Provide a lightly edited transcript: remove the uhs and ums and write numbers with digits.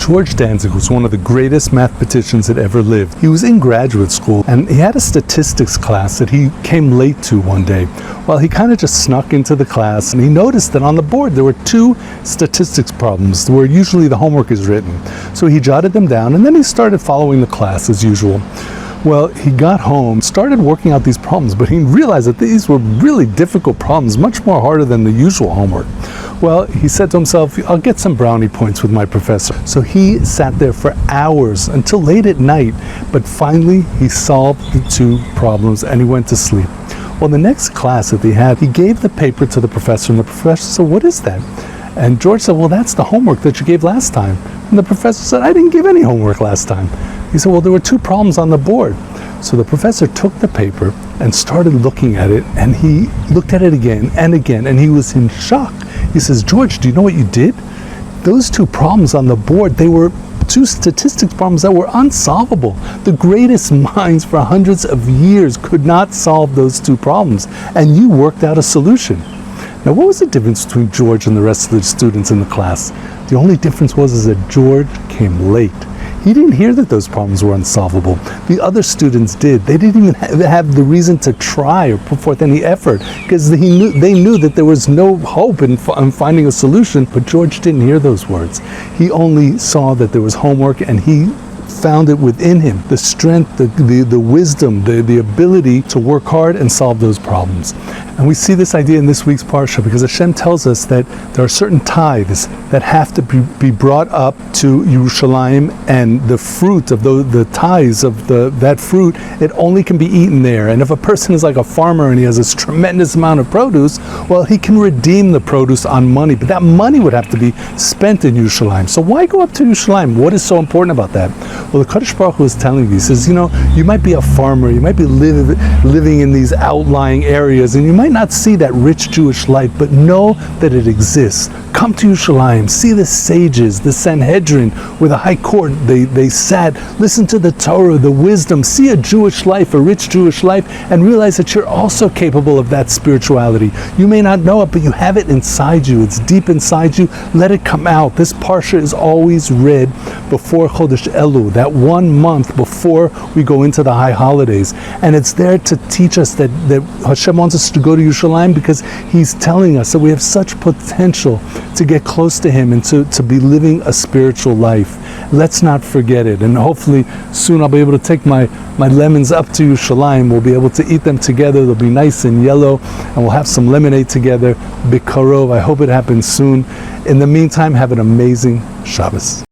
George Danzig was one of the greatest mathematicians that ever lived. He was in graduate school and he had a statistics class that he came late to one day. Well, he kind of just snuck into the class and he noticed that on the board there were two statistics problems where usually the homework is written. So he jotted them down and then he started following the class as usual. Well, he got home, started working out these problems, but he realized that these were really difficult problems, much more harder than the usual homework. Well, he said to himself, I'll get some brownie points with my professor. So he sat there for hours until late at night, but finally he solved the two problems and he went to sleep. Well, the next class that they had, he gave the paper to the professor and the professor said, what is that? And George said, well, that's the homework that you gave last time. And the professor said, I didn't give any homework last time. He said, well, there were two problems on the board. So the professor took the paper and started looking at it, and he looked at it again, and he was in shock. He says, George, do you know what you did? Those two problems on the board, they were two statistics problems that were unsolvable. The greatest minds for hundreds of years could not solve those two problems, and you worked out a solution. Now, what was the difference between George and the rest of the students in the class? The only difference was that George came late. He didn't hear that those problems were unsolvable. The other students did. They didn't even have the reason to try or put forth any effort because they knew that there was no hope in finding a solution, but George didn't hear those words. He only saw that there was homework and he found it within him, the strength, the wisdom, the ability to work hard and solve those problems. And we see this idea in this week's Parsha because Hashem tells us that there are certain tithes that have to be brought up to Yerushalayim, and the fruit of the tithes of that fruit, it only can be eaten there. And if a person is like a farmer and he has this tremendous amount of produce, well, he can redeem the produce on money, but that money would have to be spent in Yerushalayim. So why go up to Yerushalayim? What is so important about that? Well, the Kadosh Baruch Hu is telling you, he says, you might be a farmer, you might be living in these outlying areas, and you might not see that rich Jewish life, but know that it exists. Come to Yerushalayim, see the sages, the Sanhedrin, where the high court, they sat, listen to the Torah, the wisdom, see a Jewish life, a rich Jewish life, and realize that you're also capable of that spirituality. You may not know it, but you have it inside you. It's deep inside you. Let it come out. This Parsha is always read before Chodesh Elul, that 1 month before we go into the high holidays. And it's there to teach us that Hashem wants us to go to Yerushalayim because He's telling us that we have such potential to get close to Him and to be living a spiritual life. Let's not forget it. And hopefully soon I'll be able to take my lemons up to Yerushalayim. We'll be able to eat them together. They'll be nice and yellow, and we'll have some lemonade together. Bikarov. I hope it happens soon. In the meantime, have an amazing Shabbos.